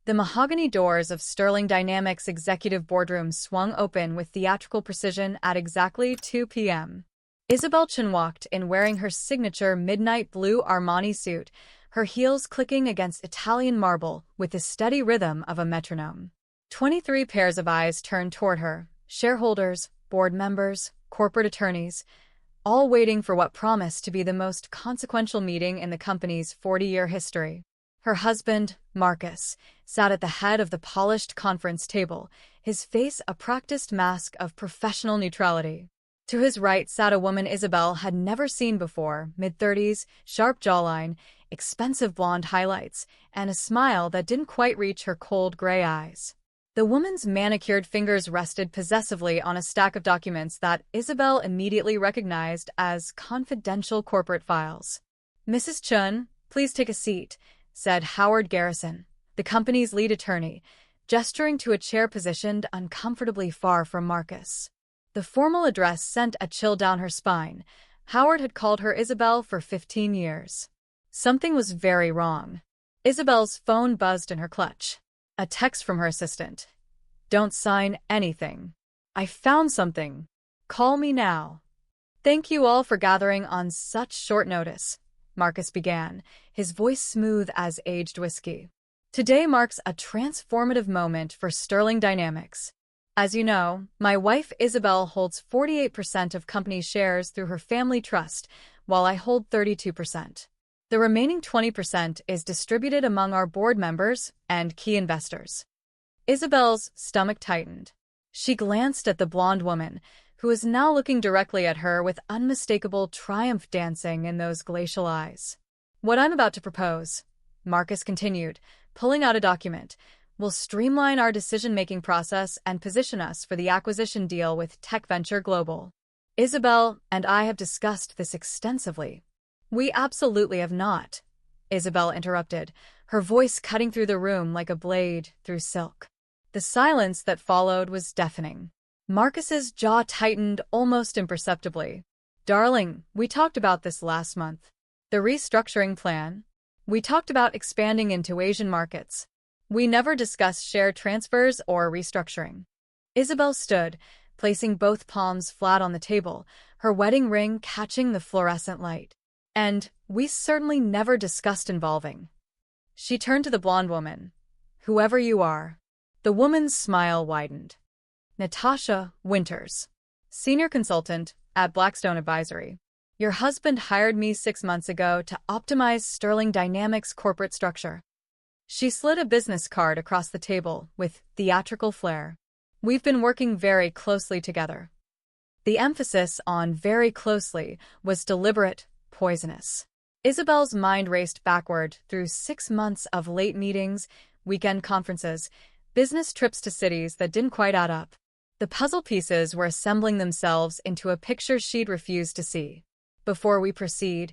The mahogany doors of Sterling Dynamics' executive boardroom swung open with theatrical precision at exactly 2 p.m. Isabel Chen walked in wearing her signature midnight blue Armani suit, her heels clicking against Italian marble with the steady rhythm of a metronome. 23 pairs of eyes turned toward her, shareholders, board members, corporate attorneys, all waiting for what promised to be the most consequential meeting in the company's 40-year history. Her husband, Marcus, sat at the head of the polished conference table, his face a practiced mask of professional neutrality. To his right sat a woman Isabel had never seen before, mid-30s, sharp jawline, expensive blonde highlights, and a smile that didn't quite reach her cold gray eyes. The woman's manicured fingers rested possessively on a stack of documents that Isabel immediately recognized as confidential corporate files. "Mrs. Chun, please take a seat," said Howard Garrison, the company's lead attorney, gesturing to a chair positioned uncomfortably far from Marcus. The formal address sent a chill down her spine. Howard had called her Isabel for 15 years. Something was very wrong. Isabel's phone buzzed in her clutch. A text from her assistant. "Don't sign anything. I found something. Call me now." "Thank you all for gathering on such short notice," Marcus began, his voice smooth as aged whiskey. "Today marks a transformative moment for Sterling Dynamics. As you know, my wife Isabel holds 48% of company shares through her family trust, while I hold 32%. The remaining 20% is distributed among our board members and key investors." Isabel's stomach tightened. She glanced at the blonde woman, who was now looking directly at her with unmistakable triumph dancing in those glacial eyes. "What I'm about to propose," Marcus continued, pulling out a document, "will streamline our decision-making process and position us for the acquisition deal with Tech Venture Global. Isabel and I have discussed this extensively." "We absolutely have not," Isabel interrupted, her voice cutting through the room like a blade through silk. The silence that followed was deafening. Marcus's jaw tightened almost imperceptibly. "Darling, we talked about this last month. The restructuring plan. We talked about expanding into Asian markets. We never discussed share transfers or restructuring." Isabel stood, placing both palms flat on the table, her wedding ring catching the fluorescent light. "And we certainly never discussed involving." She turned to the blonde woman. "Whoever you are." The woman's smile widened. "Natasha Winters, senior consultant at Blackstone Advisory. Your husband hired me 6 months ago to optimize Sterling Dynamics' corporate structure." She slid a business card across the table with theatrical flair. "We've been working very closely together." The emphasis on very closely was deliberate, poisonous. Isabel's mind raced backward through 6 months of late meetings, weekend conferences, business trips to cities that didn't quite add up. The puzzle pieces were assembling themselves into a picture she'd refused to see. "Before we proceed,"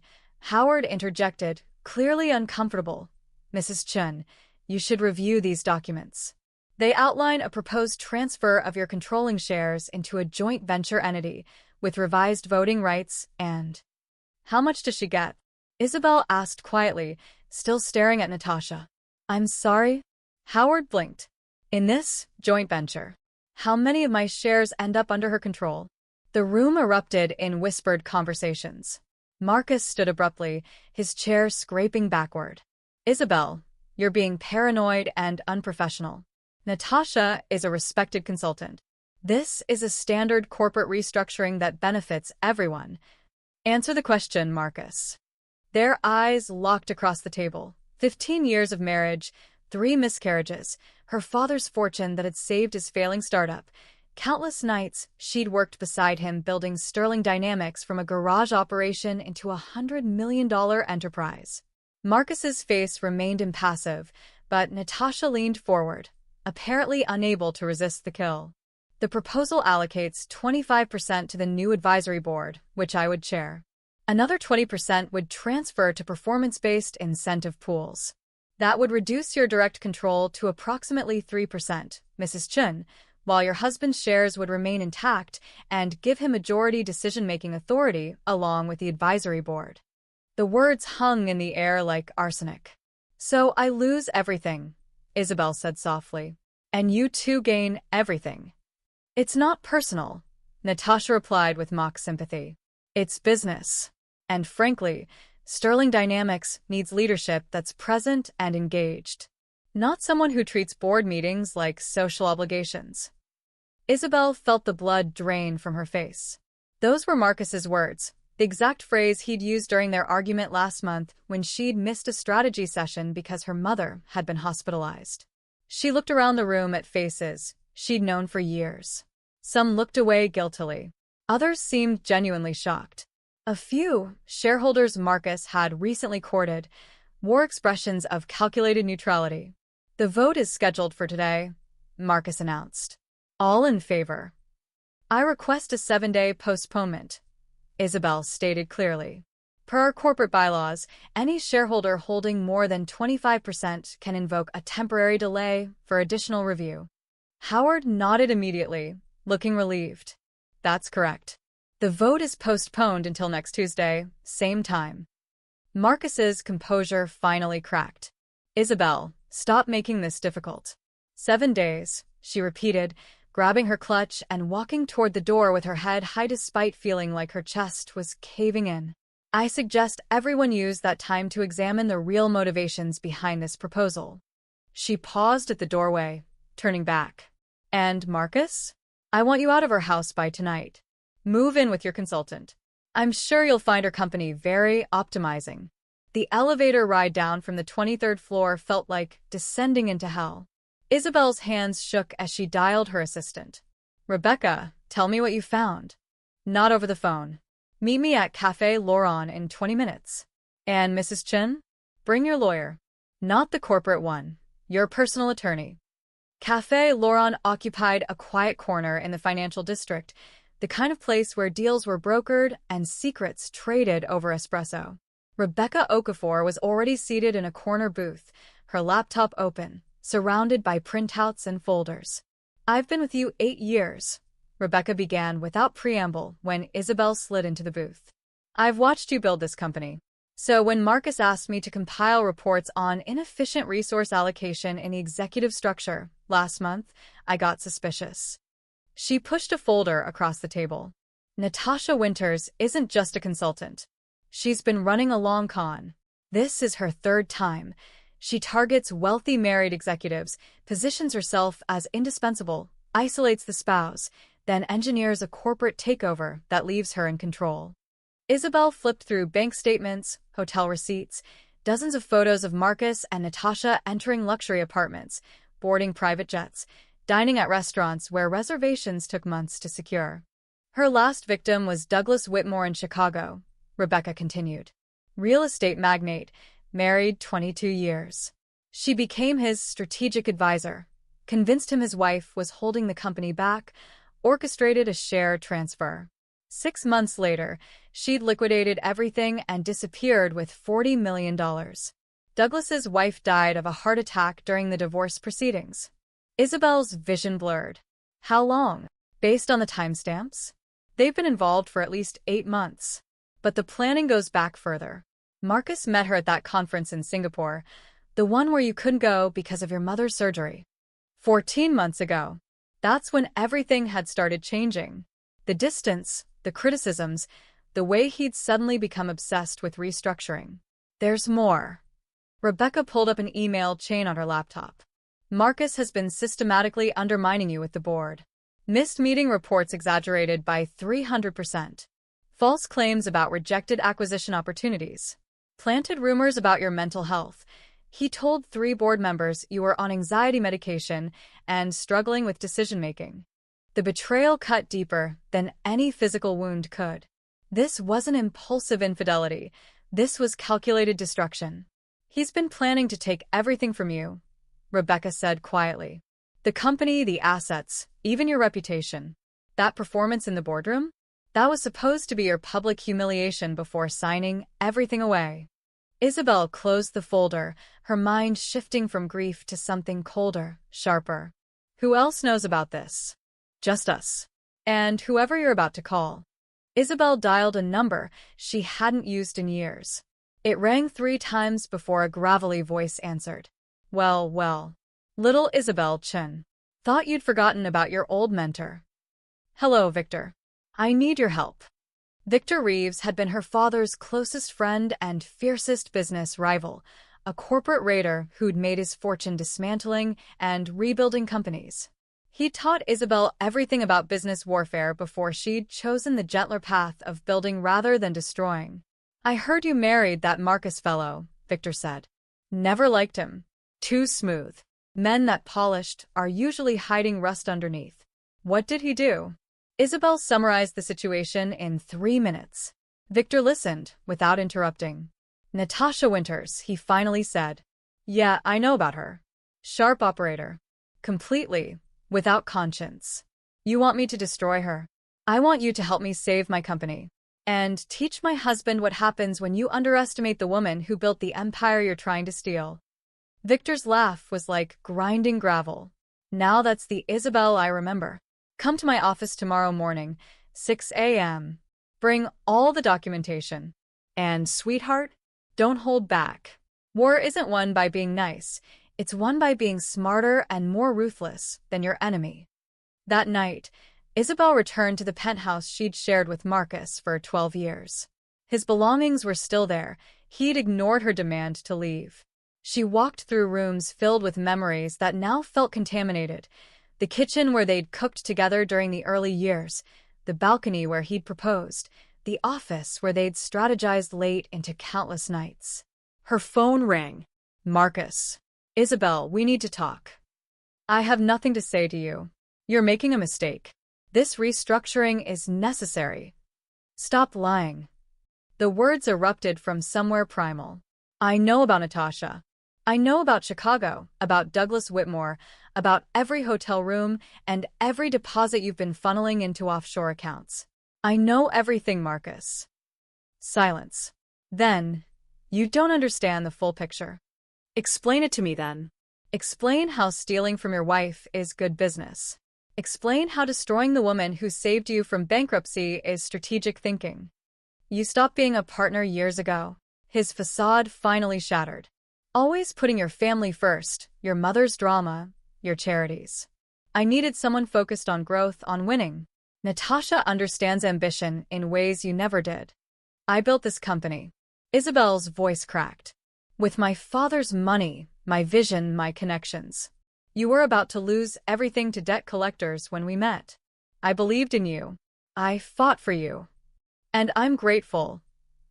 Howard interjected, clearly uncomfortable, "Mrs. Chun, you should review these documents. They outline a proposed transfer of your controlling shares into a joint venture entity with revised voting rights and—" "How much does she get?" Isabel asked quietly, still staring at Natasha. "I'm sorry?" Howard blinked. "In this joint venture, how many of my shares end up under her control?" The room erupted in whispered conversations. Marcus stood abruptly, his chair scraping backward. "Isabel, you're being paranoid and unprofessional. Natasha is a respected consultant. This is a standard corporate restructuring that benefits everyone. Answer the question, Marcus." Their eyes locked across the table. 15 years of marriage, 3 miscarriages, her father's fortune that had saved his failing startup. Countless nights she'd worked beside him building Sterling Dynamics from a garage operation into a $100 million enterprise. Marcus's face remained impassive, but Natasha leaned forward, apparently unable to resist the kill. "The proposal allocates 25% to the new advisory board, which I would chair. Another 20% would transfer to performance-based incentive pools. That would reduce your direct control to approximately 3%, Mrs. Chun, while your husband's shares would remain intact and give him majority decision-making authority along with the advisory board." The words hung in the air like arsenic. "So I lose everything," Isabel said softly. And you too gain everything. It's not personal, Natasha replied with mock sympathy. It's business. And frankly, Sterling Dynamics needs leadership that's present and engaged, not someone who treats board meetings like social obligations. Isabel felt the blood drain from her face. Those were Marcus's words, the exact phrase he'd used during their argument last month when she'd missed a strategy session because her mother had been hospitalized. She looked around the room at faces she'd known for years. Some looked away guiltily. Others seemed genuinely shocked. A few shareholders Marcus had recently courted wore expressions of calculated neutrality. The vote is scheduled for today, Marcus announced. All in favor. I request a 7-day postponement, Isabel stated clearly. Per our corporate bylaws, any shareholder holding more than 25% can invoke a temporary delay for additional review. Howard nodded immediately, looking relieved. That's correct. The vote is postponed until next Tuesday, same time. Marcus's composure finally cracked. Isabel, stop making this difficult. 7 days, she repeated, grabbing her clutch and walking toward the door with her head high despite feeling like her chest was caving in. I suggest everyone use that time to examine the real motivations behind this proposal. She paused at the doorway, turning back. And, Marcus? I want you out of our house by tonight. Move in with your consultant. I'm sure you'll find her company very optimizing. The elevator ride down from the 23rd floor felt like descending into hell. Isabel's hands shook as she dialed her assistant. Rebecca, tell me what you found. Not over the phone. Meet me at Café Laurent in 20 minutes. And Mrs. Chen? Bring your lawyer. Not the corporate one. Your personal attorney. Café Laurent occupied a quiet corner in the financial district, the kind of place where deals were brokered and secrets traded over espresso. Rebecca Okafor was already seated in a corner booth, her laptop open, surrounded by printouts and folders. I've been with you 8 years, Rebecca began without preamble when Isabel slid into the booth. I've watched you build this company. So when Marcus asked me to compile reports on inefficient resource allocation in the executive structure last month, I got suspicious. She pushed a folder across the table. Natasha Winters isn't just a consultant. She's been running a long con. This is her 3rd time. She targets wealthy married executives, positions herself as indispensable, isolates the spouse, then engineers a corporate takeover that leaves her in control. Isabel flipped through bank statements, hotel receipts, dozens of photos of Marcus and Natasha entering luxury apartments, boarding private jets, dining at restaurants where reservations took months to secure. Her last victim was Douglas Whitmore in Chicago, Rebecca continued. Real estate magnate, married 22 years. She became his strategic advisor, convinced him his wife was holding the company back, orchestrated a share transfer. 6 months later, she'd liquidated everything and disappeared with $40 million. Douglas's wife died of a heart attack during the divorce proceedings. Isabel's vision blurred. How long? Based on the timestamps? They've been involved for at least 8 months. But the planning goes back further. Marcus met her at that conference in Singapore, the one where you couldn't go because of your mother's surgery. 14 months ago. That's when everything had started changing. The distance, the criticisms, the way he'd suddenly become obsessed with restructuring. There's more. Rebecca pulled up an email chain on her laptop. Marcus has been systematically undermining you with the board. Missed meeting reports exaggerated by 300%. False claims about rejected acquisition opportunities. Planted rumors about your mental health. He told 3 board members you were on anxiety medication and struggling with decision-making. The betrayal cut deeper than any physical wound could. This wasn't impulsive infidelity. This was calculated destruction. He's been planning to take everything from you, Rebecca said quietly. The company, the assets, even your reputation. That performance in the boardroom? That was supposed to be your public humiliation before signing everything away. Isabel closed the folder, her mind shifting from grief to something colder, sharper. Who else knows about this? Just us. And whoever you're about to call. Isabel dialed a number she hadn't used in years. It rang 3 times before a gravelly voice answered. Well, Little Isabel Chen. Thought you'd forgotten about your old mentor. Hello, Victor. I need your help. Victor Reeves had been her father's closest friend and fiercest business rival, a corporate raider who'd made his fortune dismantling and rebuilding companies. He taught Isabel everything about business warfare before she'd chosen the gentler path of building rather than destroying. I heard you married that Marcus fellow, Victor said. Never liked him. Too smooth. Men that polished are usually hiding rust underneath. What did he do? Isabel summarized the situation in 3 minutes. Victor listened, without interrupting. Natasha Winters, he finally said. Yeah, I know about her. Sharp operator. Completely. Without conscience. You want me to destroy her? I want you to help me save my company. And teach my husband what happens when you underestimate the woman who built the empire you're trying to steal. Victor's laugh was like grinding gravel. Now that's the Isabel I remember. Come to my office tomorrow morning, 6 a.m. Bring all the documentation. And, sweetheart, don't hold back. War isn't won by being nice. It's won by being smarter and more ruthless than your enemy. That night, Isabel returned to the penthouse she'd shared with Marcus for 12 years. His belongings were still there. He'd ignored her demand to leave. She walked through rooms filled with memories that now felt contaminated. The kitchen where they'd cooked together during the early years, the balcony where he'd proposed, the office where they'd strategized late into countless nights. Her phone rang. Marcus. Isabel, we need to talk. I have nothing to say to you. You're making a mistake. This restructuring is necessary. Stop lying. The words erupted from somewhere primal. I know about Natasha. I know about Chicago, about Douglas Whitmore, about every hotel room and every deposit you've been funneling into offshore accounts. I know everything, Marcus. Silence. Then, you don't understand the full picture. Explain it to me then. Explain how stealing from your wife is good business. Explain how destroying the woman who saved you from bankruptcy is strategic thinking. You stopped being a partner years ago. His facade finally shattered. Always putting your family first, your mother's drama, your charities. I needed someone focused on growth, on winning. Natasha understands ambition in ways you never did. I built this company. Isabel's voice cracked. With my father's money, my vision, my connections. You were about to lose everything to debt collectors when we met. I believed in you. I fought for you. And I'm grateful,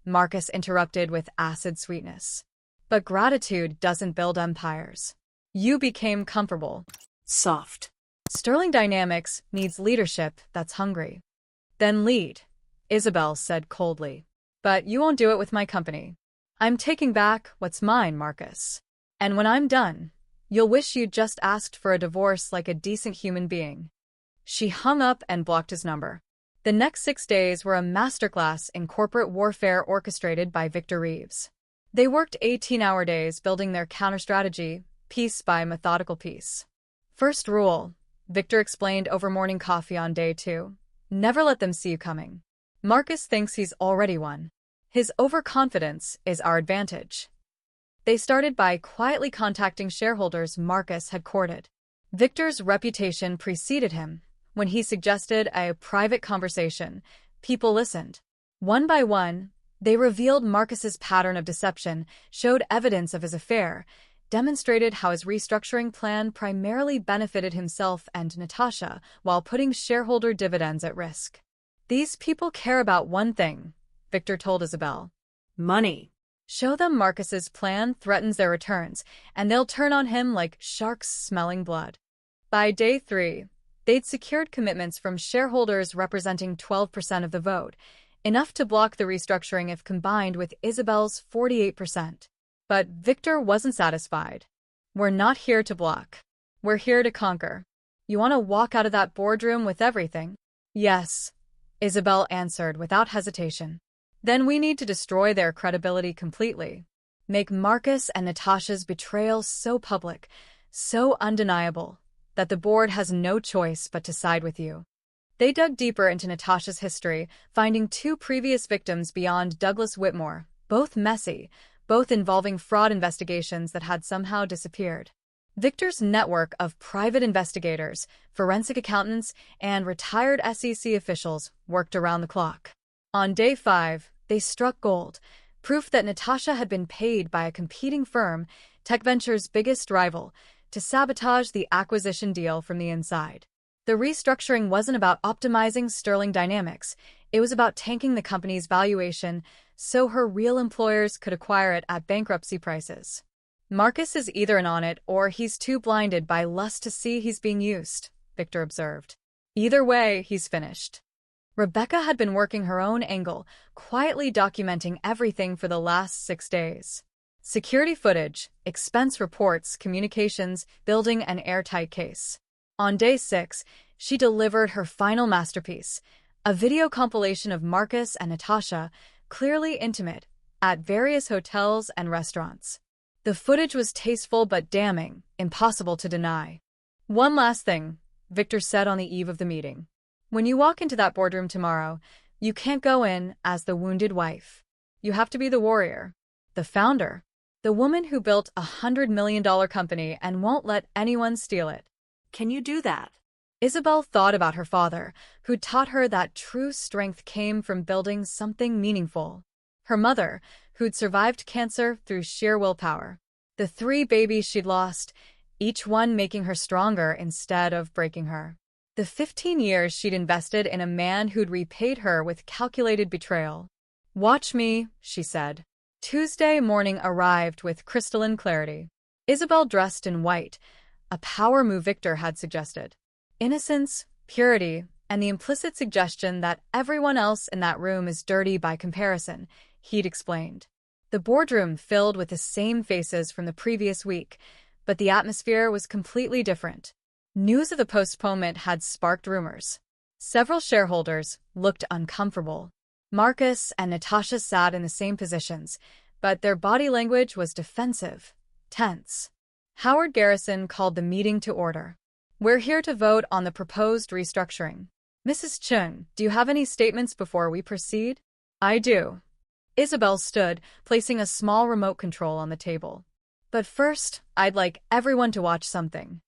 Marcus interrupted with acid sweetness. But gratitude doesn't build empires. You became comfortable. Soft. Sterling Dynamics needs leadership that's hungry. Then lead, Isabel said coldly. But you won't do it with my company. I'm taking back what's mine, Marcus. And when I'm done, you'll wish you'd just asked for a divorce like a decent human being. She hung up and blocked his number. The next 6 days were a masterclass in corporate warfare orchestrated by Victor Reeves. They worked 18-hour days building their counter-strategy, piece by methodical piece. First rule, Victor explained over morning coffee on day 2. Never let them see you coming. Marcus thinks he's already won. His overconfidence is our advantage. They started by quietly contacting shareholders Marcus had courted. Victor's reputation preceded him. When he suggested a private conversation, people listened. One by one, they revealed Marcus's pattern of deception, showed evidence of his affair, demonstrated how his restructuring plan primarily benefited himself and Natasha while putting shareholder dividends at risk. These people care about one thing, Victor told Isabel. Money. Show them Marcus's plan threatens their returns, and they'll turn on him like sharks smelling blood. By day 3, they'd secured commitments from shareholders representing 12% of the vote, enough to block the restructuring if combined with Isabel's 48%. But Victor wasn't satisfied. We're not here to block. We're here to conquer. You want to walk out of that boardroom with everything? Yes, Isabel answered without hesitation. Then we need to destroy their credibility completely. Make Marcus and Natasha's betrayal so public, so undeniable, that the board has no choice but to side with you. They dug deeper into Natasha's history, finding 2 previous victims beyond Douglas Whitmore, both messy, both involving fraud investigations that had somehow disappeared. Victor's network of private investigators, forensic accountants, and retired SEC officials worked around the clock. On day 5, they struck gold, proof that Natasha had been paid by a competing firm, TechVenture's biggest rival, to sabotage the acquisition deal from the inside. The restructuring wasn't about optimizing Sterling Dynamics, it was about tanking the company's valuation so her real employers could acquire it at bankruptcy prices. Marcus is either in on it or he's too blinded by lust to see he's being used, Victor observed. Either way, he's finished. Rebecca had been working her own angle, quietly documenting everything for the last 6 days. Security footage, expense reports, communications, building an airtight case. On day 6, she delivered her final masterpiece, a video compilation of Marcus and Natasha, clearly intimate, at various hotels and restaurants. The footage was tasteful but damning, impossible to deny. One last thing, Victor said on the eve of the meeting. When you walk into that boardroom tomorrow, you can't go in as the wounded wife. You have to be the warrior, the founder, the woman who built a $100 million company and won't let anyone steal it. Can you do that? Isabel thought about her father, who taught her that true strength came from building something meaningful. Her mother, who'd survived cancer through sheer willpower. The 3 babies she'd lost, each one making her stronger instead of breaking her. The 15 years she'd invested in a man who'd repaid her with calculated betrayal. Watch me, she said. Tuesday morning arrived with crystalline clarity. Isabel dressed in white, a power move Victor had suggested. Innocence, purity, and the implicit suggestion that everyone else in that room is dirty by comparison, he'd explained. The boardroom filled with the same faces from the previous week, but the atmosphere was completely different. News of the postponement had sparked rumors. Several shareholders looked uncomfortable. Marcus and Natasha sat in the same positions, but their body language was defensive, tense. Howard Garrison called the meeting to order. We're here to vote on the proposed restructuring. Mrs. Chung, do you have any statements before we proceed? I do. Isabel stood, placing a small remote control on the table. But first, I'd like everyone to watch something.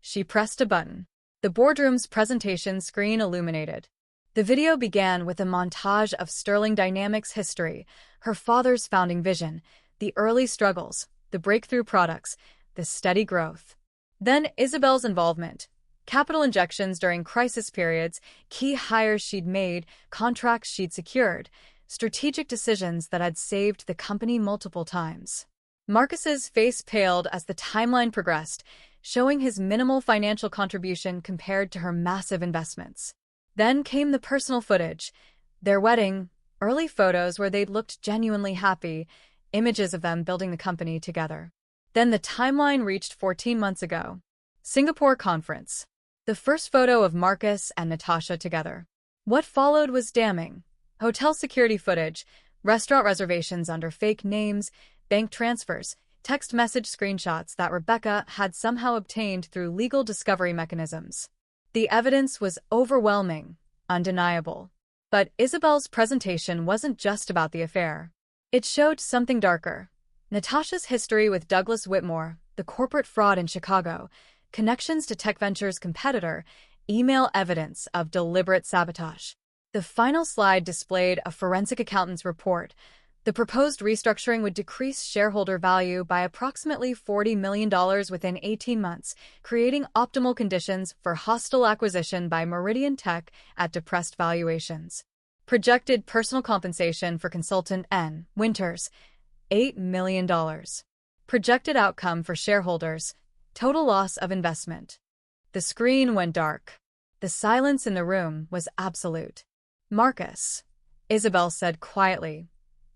She pressed a button. The boardroom's presentation screen illuminated. The video began with a montage of Sterling Dynamics' history, her father's founding vision, the early struggles, the breakthrough products, the steady growth. Then Isabel's involvement, capital injections during crisis periods, key hires she'd made, contracts she'd secured, strategic decisions that had saved the company multiple times. Marcus's face paled as the timeline progressed, showing his minimal financial contribution compared to her massive investments. Then came the personal footage, their wedding, early photos where they'd looked genuinely happy, images of them building the company together. Then the timeline reached 14 months ago. Singapore conference. The first photo of Marcus and Natasha together. What followed was damning. Hotel security footage, restaurant reservations under fake names, bank transfers, text message screenshots that Rebecca had somehow obtained through legal discovery mechanisms. The evidence was overwhelming, undeniable. But Isabel's presentation wasn't just about the affair. It showed something darker. Natasha's history with Douglas Whitmore, the corporate fraud in Chicago, connections to TechVenture's competitor, email evidence of deliberate sabotage. The final slide displayed a forensic accountant's report. The proposed restructuring would decrease shareholder value by approximately $40 million within 18 months, creating optimal conditions for hostile acquisition by Meridian Tech at depressed valuations. Projected personal compensation for consultant N. Winters, $8 million. Projected outcome for shareholders, total loss of investment. The screen went dark. The silence in the room was absolute. Marcus, Isabel said quietly,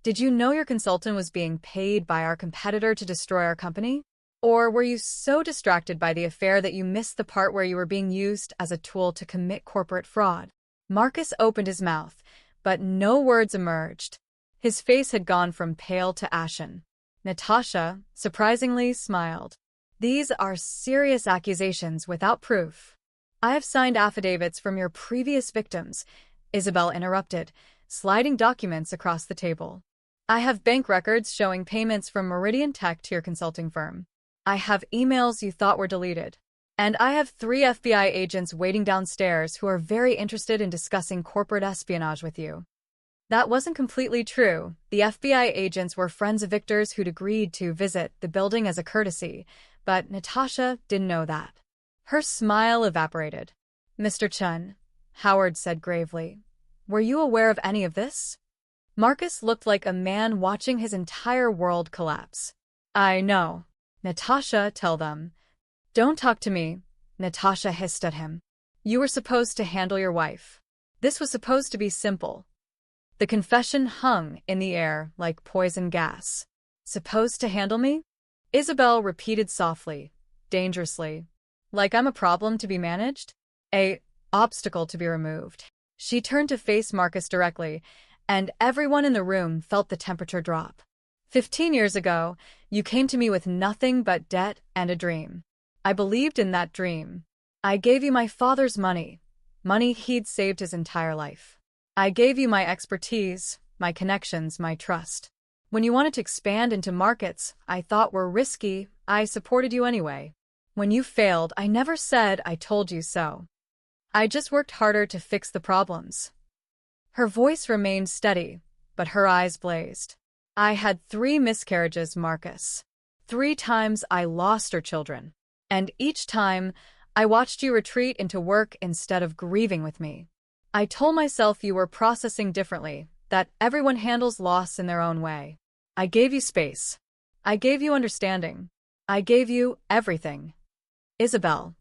did you know your consultant was being paid by our competitor to destroy our company? Or were you so distracted by the affair that you missed the part where you were being used as a tool to commit corporate fraud? Marcus opened his mouth, but no words emerged. His face had gone from pale to ashen. Natasha, surprisingly, smiled. These are serious accusations without proof. I have signed affidavits from your previous victims, Isabel interrupted, sliding documents across the table. I have bank records showing payments from Meridian Tech to your consulting firm. I have emails you thought were deleted. And I have 3 FBI agents waiting downstairs who are very interested in discussing corporate espionage with you. That wasn't completely true. The FBI agents were friends of Victor's who'd agreed to visit the building as a courtesy, but Natasha didn't know that. Her smile evaporated. Mr. Chun, Howard said gravely, were you aware of any of this? Marcus looked like a man watching his entire world collapse. I know. Natasha, tell them. Don't talk to me, Natasha hissed at him. You were supposed to handle your wife. This was supposed to be simple. The confession hung in the air like poison gas. Supposed to handle me? Isabel repeated softly, dangerously. Like I'm a problem to be managed? A obstacle to be removed. She turned to face Marcus directly, and everyone in the room felt the temperature drop. 15 years ago, you came to me with nothing but debt and a dream. I believed in that dream. I gave you my father's money he'd saved his entire life. I gave you my expertise, my connections, my trust. When you wanted to expand into markets I thought were risky, I supported you anyway. When you failed, I never said I told you so. I just worked harder to fix the problems. Her voice remained steady, but her eyes blazed. I had 3 miscarriages, Marcus. 3 times I lost our children. And each time, I watched you retreat into work instead of grieving with me. I told myself you were processing differently, that everyone handles loss in their own way. I gave you space. I gave you understanding. I gave you everything. Isabel.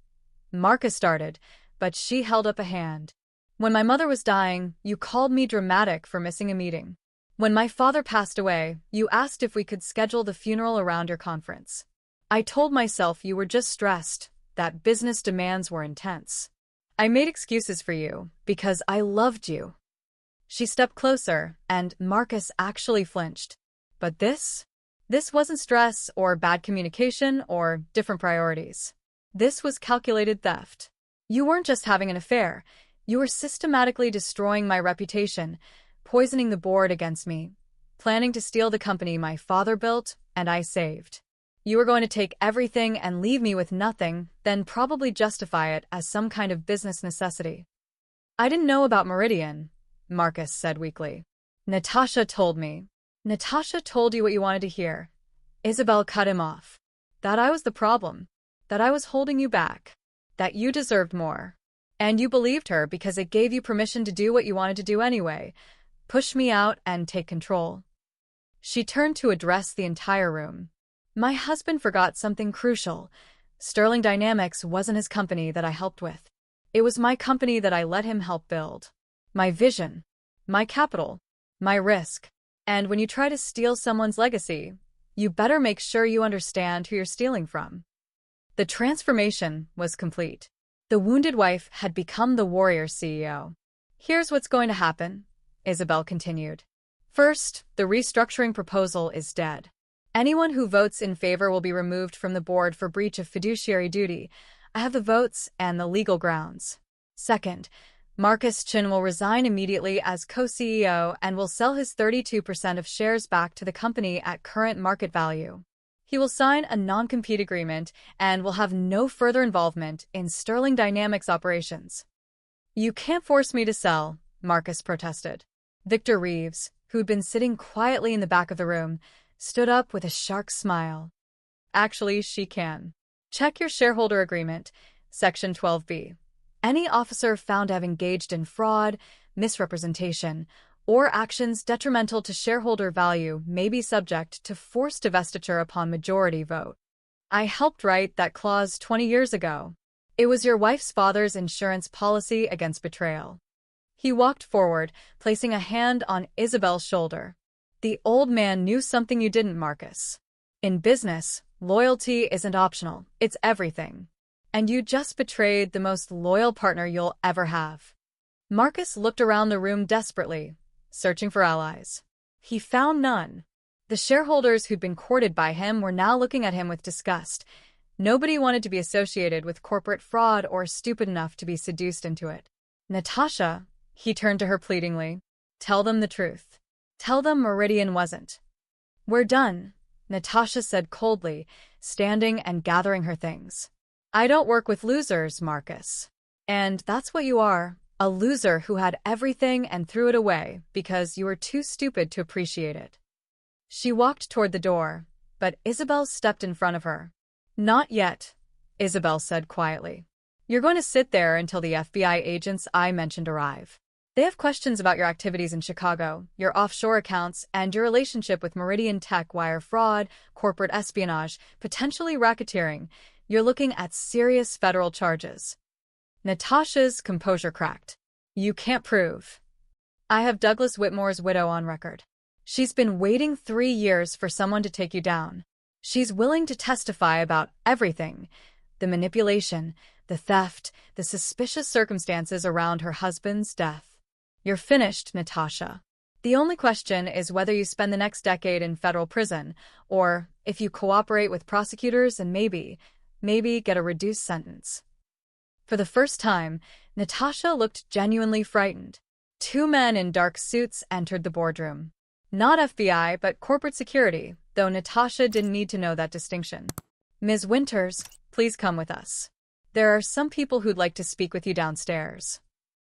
Marcus started, but she held up a hand. When my mother was dying, you called me dramatic for missing a meeting. When my father passed away, you asked if we could schedule the funeral around your conference. I told myself you were just stressed, that business demands were intense. I made excuses for you, because I loved you. She stepped closer, and Marcus actually flinched. But this wasn't stress or bad communication or different priorities. This was calculated theft. You weren't just having an affair. You were systematically destroying my reputation, poisoning the board against me, planning to steal the company my father built and I saved. You were going to take everything and leave me with nothing, then probably justify it as some kind of business necessity. I didn't know about Meridian, Marcus said weakly. Natasha told me. Natasha told you what you wanted to hear. Isabel cut him off. That I was the problem. That I was holding you back. That you deserved more. And you believed her because it gave you permission to do what you wanted to do anyway. Push me out and take control. She turned to address the entire room. My husband forgot something crucial. Sterling Dynamics wasn't his company that I helped with. It was my company that I let him help build. My vision. My capital. My risk. And when you try to steal someone's legacy, you better make sure you understand who you're stealing from. The transformation was complete. The wounded wife had become the warrior CEO. Here's what's going to happen, Isabel continued. First, the restructuring proposal is dead. Anyone who votes in favor will be removed from the board for breach of fiduciary duty. I have the votes and the legal grounds. Second, Marcus Chin will resign immediately as co-CEO and will sell his 32% of shares back to the company at current market value. He will sign a non-compete agreement and will have no further involvement in Sterling Dynamics operations. You can't force me to sell, Marcus protested. Victor Reeves, who'd been sitting quietly in the back of the room, stood up with a sharp smile. Actually, she can. Check your shareholder agreement, Section 12B. Any officer found to have engaged in fraud, misrepresentation, or actions detrimental to shareholder value may be subject to forced divestiture upon majority vote. I helped write that clause 20 years ago. It was your wife's father's insurance policy against betrayal. He walked forward, placing a hand on Isabel's shoulder. The old man knew something you didn't, Marcus. In business, loyalty isn't optional, it's everything. And you just betrayed the most loyal partner you'll ever have. Marcus looked around the room desperately, searching for allies. He found none. The shareholders who'd been courted by him were now looking at him with disgust. Nobody wanted to be associated with corporate fraud or stupid enough to be seduced into it. Natasha, he turned to her pleadingly, tell them the truth. Tell them Meridian wasn't. We're done. Natasha said coldly, standing and gathering her things. I don't work with losers, Marcus. And that's what you are, a loser who had everything and threw it away because you were too stupid to appreciate it. She walked toward the door, but Isabel stepped in front of her. Not yet, Isabel said quietly. You're going to sit there until the FBI agents I mentioned arrive. They have questions about your activities in Chicago, your offshore accounts, and your relationship with Meridian Tech, wire fraud, corporate espionage, potentially racketeering. You're looking at serious federal charges. Natasha's composure cracked. You can't prove. I have Douglas Whitmore's widow on record. She's been waiting 3 years for someone to take you down. She's willing to testify about everything. The manipulation, the theft, the suspicious circumstances around her husband's death. You're finished, Natasha. The only question is whether you spend the next decade in federal prison, or if you cooperate with prosecutors and maybe get a reduced sentence. For the first time, Natasha looked genuinely frightened. 2 men in dark suits entered the boardroom. Not FBI, but corporate security, though Natasha didn't need to know that distinction. Ms. Winters, please come with us. There are some people who'd like to speak with you downstairs.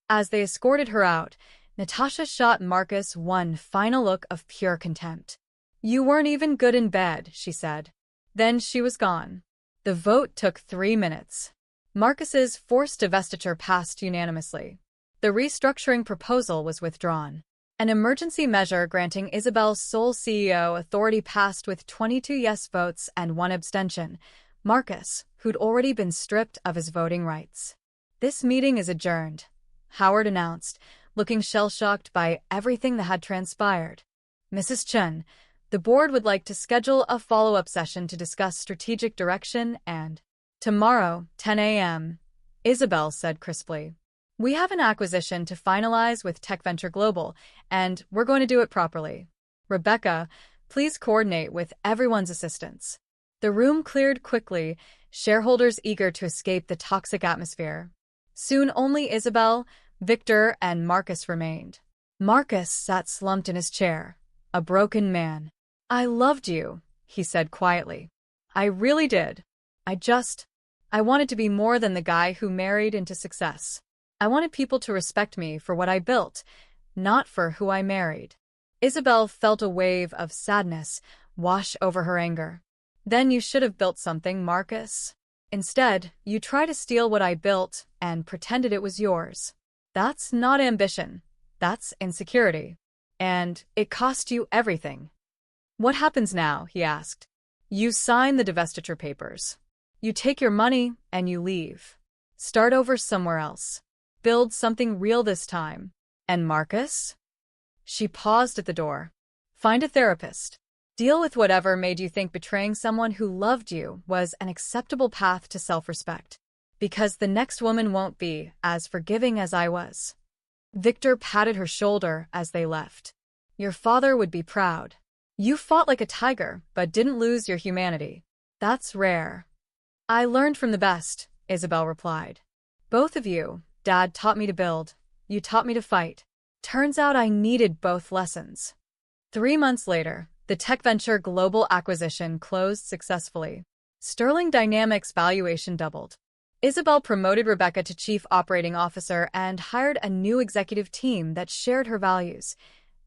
As they escorted her out, Natasha shot Marcus one final look of pure contempt. You weren't even good in bed, she said. Then she was gone. The vote took 3 minutes. Marcus's forced divestiture passed unanimously. The restructuring proposal was withdrawn. An emergency measure granting Isabel's sole CEO authority passed with 22 yes votes and 1 abstention. Marcus, who'd already been stripped of his voting rights. This meeting is adjourned, Howard announced, looking shell-shocked by everything that had transpired. Mrs. Chen, the board would like to schedule a follow-up session to discuss strategic direction and… Tomorrow, 10 a.m., Isabel said crisply. We have an acquisition to finalize with Tech Venture Global, and we're going to do it properly. Rebecca, please coordinate with everyone's assistance. The room cleared quickly, shareholders eager to escape the toxic atmosphere. Soon only Isabel, Victor, and Marcus remained. Marcus sat slumped in his chair, a broken man. I loved you, he said quietly. I really did. I wanted to be more than the guy who married into success. I wanted people to respect me for what I built, not for who I married. Isabel felt a wave of sadness wash over her anger. Then you should have built something, Marcus. Instead, you try to steal what I built and pretended it was yours. That's not ambition. That's insecurity. And it cost you everything. What happens now? He asked. You sign the divestiture papers. You take your money and you leave. Start over somewhere else. Build something real this time. And Marcus? She paused at the door. Find a therapist. Deal with whatever made you think betraying someone who loved you was an acceptable path to self-respect. Because the next woman won't be as forgiving as I was. Victor patted her shoulder as they left. Your father would be proud. You fought like a tiger, but didn't lose your humanity. That's rare. I learned from the best, Isabel replied. Both of you, Dad taught me to build. You taught me to fight. Turns out I needed both lessons. 3 months later, the Tech Venture Global acquisition closed successfully. Sterling Dynamics' valuation doubled. Isabel promoted Rebecca to Chief Operating Officer and hired a new executive team that shared her values: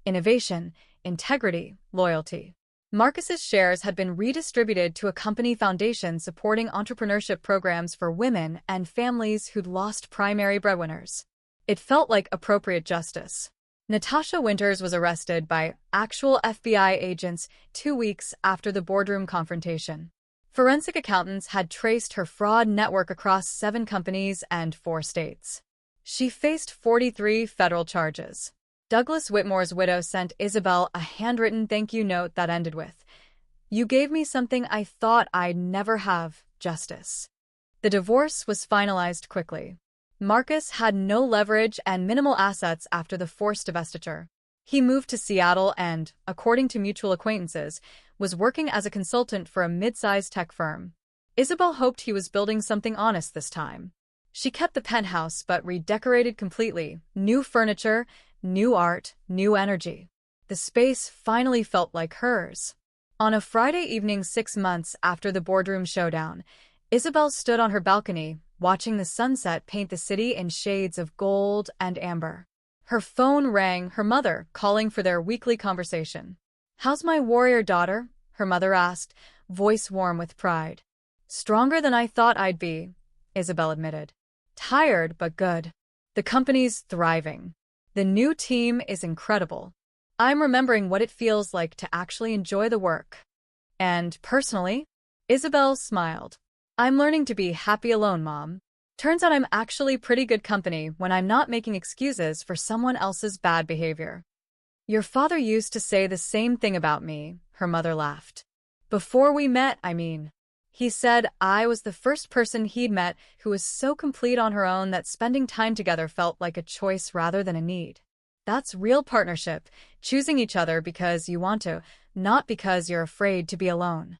innovation, integrity, loyalty. Marcus's shares had been redistributed to a company foundation supporting entrepreneurship programs for women and families who'd lost primary breadwinners. It felt like appropriate justice. Natasha Winters was arrested by actual FBI agents 2 weeks after the boardroom confrontation. Forensic accountants had traced her fraud network across 7 companies and 4 states. She faced 43 federal charges. Douglas Whitmore's widow sent Isabel a handwritten thank you note that ended with, "You gave me something I thought I'd never have, justice." The divorce was finalized quickly. Marcus had no leverage and minimal assets after the forced divestiture. He moved to Seattle and, according to mutual acquaintances, was working as a consultant for a mid-sized tech firm. Isabel hoped he was building something honest this time. She kept the penthouse but redecorated completely: new furniture, new art, new energy. The space finally felt like hers. On a Friday evening 6 months after the boardroom showdown, Isabel stood on her balcony, watching the sunset paint the city in shades of gold and amber. Her phone rang, her mother calling for their weekly conversation. "How's my warrior daughter?" her mother asked, voice warm with pride. "Stronger than I thought I'd be," Isabel admitted. "Tired, but good. The company's thriving. The new team is incredible. I'm remembering what it feels like to actually enjoy the work. And personally," Isabel smiled, "I'm learning to be happy alone, Mom. Turns out I'm actually pretty good company when I'm not making excuses for someone else's bad behavior." "Your father used to say the same thing about me," her mother laughed. "Before we met, I mean. He said I was the first person he'd met who was so complete on her own that spending time together felt like a choice rather than a need. That's real partnership, choosing each other because you want to, not because you're afraid to be alone."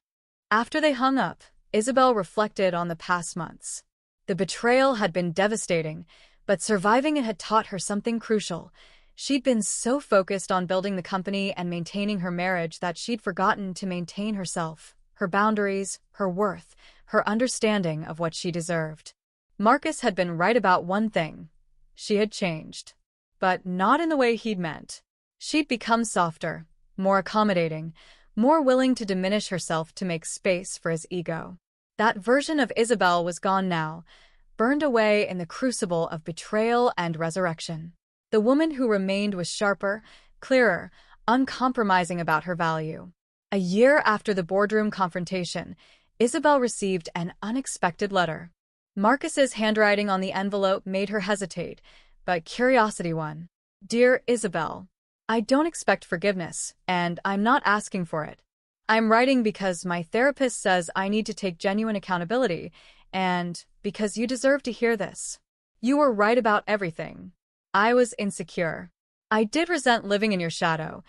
After they hung up, Isabel reflected on the past months. The betrayal had been devastating, but surviving it had taught her something crucial. She'd been so focused on building the company and maintaining her marriage that she'd forgotten to maintain herself, her boundaries, her worth, her understanding of what she deserved. Marcus had been right about one thing. She had changed. But not in the way he'd meant. She'd become softer, more accommodating, more willing to diminish herself to make space for his ego. That version of Isabel was gone now, burned away in the crucible of betrayal and resurrection. The woman who remained was sharper, clearer, uncompromising about her value. A year after the boardroom confrontation, Isabel received an unexpected letter. Marcus's handwriting on the envelope made her hesitate, but curiosity won. "Dear Isabel, I don't expect forgiveness, and I'm not asking for it. I'm writing because my therapist says I need to take genuine accountability, and because you deserve to hear this. You were right about everything. I was insecure. I did resent living in your shadow,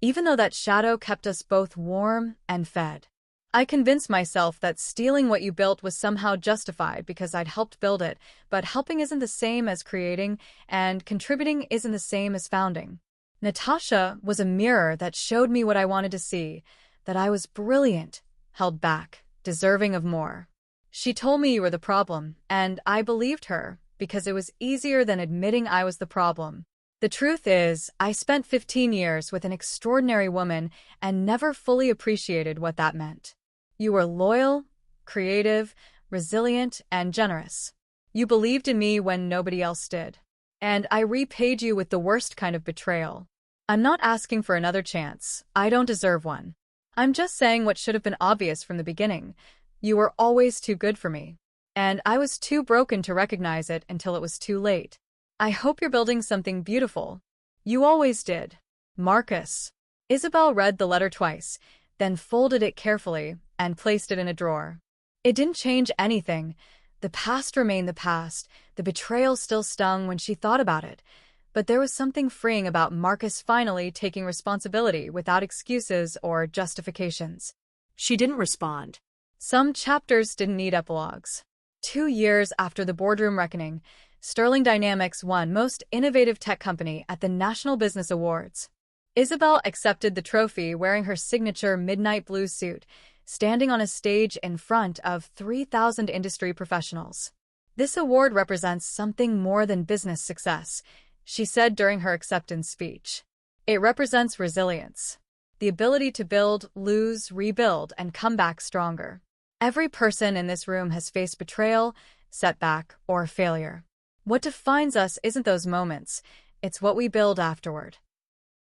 even though that shadow kept us both warm and fed. I convinced myself that stealing what you built was somehow justified because I'd helped build it, but helping isn't the same as creating, and contributing isn't the same as founding. Natasha was a mirror that showed me what I wanted to see, that I was brilliant, held back, deserving of more. She told me you were the problem, and I believed her, because it was easier than admitting I was the problem. The truth is, I spent 15 years with an extraordinary woman and never fully appreciated what that meant. You were loyal, creative, resilient, and generous. You believed in me when nobody else did. And I repaid you with the worst kind of betrayal. I'm not asking for another chance. I don't deserve one. I'm just saying what should have been obvious from the beginning. You were always too good for me. And I was too broken to recognize it until it was too late. I hope you're building something beautiful. You always did. Marcus." Isabel read the letter twice, then folded it carefully and placed it in a drawer. It didn't change anything. The past remained the past. The betrayal still stung when she thought about it. But there was something freeing about Marcus finally taking responsibility without excuses or justifications. She didn't respond. Some chapters didn't need epilogues. 2 years after the boardroom reckoning, Sterling Dynamics won Most Innovative Tech Company at the National Business Awards. Isabel accepted the trophy wearing her signature midnight blue suit, standing on a stage in front of 3,000 industry professionals. "This award represents something more than business success," she said during her acceptance speech. "It represents resilience. The ability to build, lose, rebuild, and come back stronger. Every person in this room has faced betrayal, setback, or failure. What defines us isn't those moments, it's what we build afterward."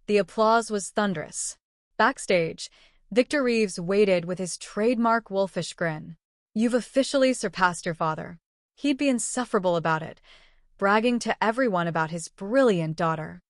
The applause was thunderous. Backstage, Victor Reeves waited with his trademark wolfish grin. "You've officially surpassed your father. He'd be insufferable about it, bragging to everyone about his brilliant daughter.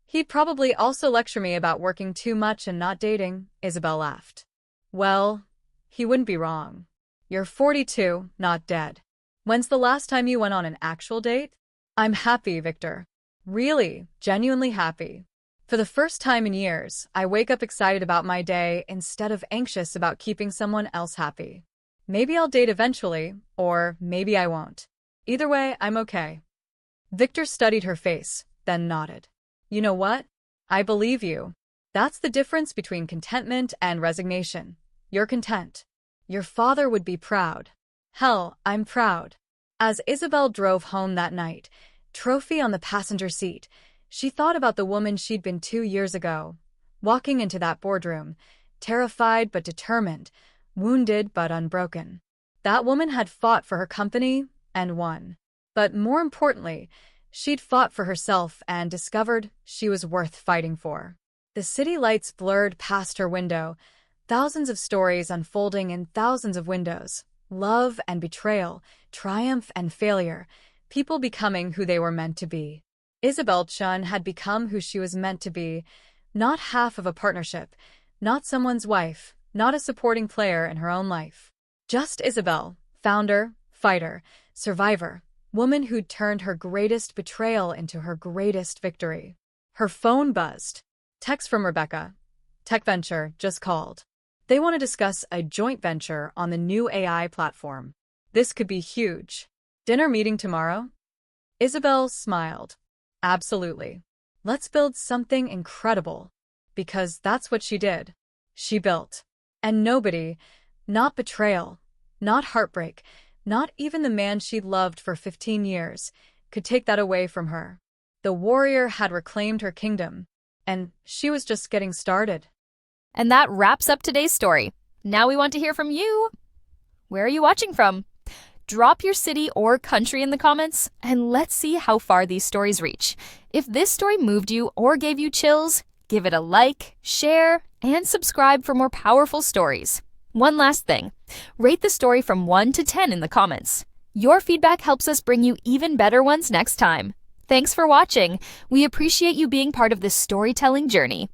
He'd probably also lecture me about working too much and not dating," Isabel laughed. "Well, he wouldn't be wrong. You're 42, not dead. When's the last time you went on an actual date?" "I'm happy, Victor. Really, genuinely happy. For the first time in years, I wake up excited about my day instead of anxious about keeping someone else happy. Maybe I'll date eventually, or maybe I won't. Either way, I'm okay." Victor studied her face, then nodded. "You know what? I believe you. That's the difference between contentment and resignation. You're content. Your father would be proud. Hell, I'm proud. As Isabel drove home that night, trophy on the passenger seat, she thought about the woman she'd been 2 years ago, walking into that boardroom, terrified but determined, wounded but unbroken. That woman had fought for her company and won. But more importantly, she'd fought for herself and discovered she was worth fighting for. The city lights blurred past her window, thousands of stories unfolding in thousands of windows. Love and betrayal, triumph and failure, people becoming who they were meant to be. Isabel Chun had become who she was meant to be, not half of a partnership, not someone's wife, not a supporting player in her own life. Just Isabel, founder, fighter, survivor, woman who'd turned her greatest betrayal into her greatest victory. Her phone buzzed. Text from Rebecca. Tech Venture just called. They want to discuss a joint venture on the new AI platform. This could be huge. Dinner meeting tomorrow? Isabel smiled. Absolutely. Let's build something incredible. Because that's what she did. She built. And nobody, not betrayal, not heartbreak, not even the man she'd loved for 15 years, could take that away from her. The warrior had reclaimed her kingdom, and she was just getting started. And that wraps up today's story. Now we want to hear from you. Where are you watching from? Drop your city or country in the comments, and let's see how far these stories reach. If this story moved you or gave you chills, give it a like, share, and subscribe for more powerful stories. One last thing, rate the story from 1 to 10 in the comments. Your feedback helps us bring you even better ones next time. Thanks for watching. We appreciate you being part of this storytelling journey.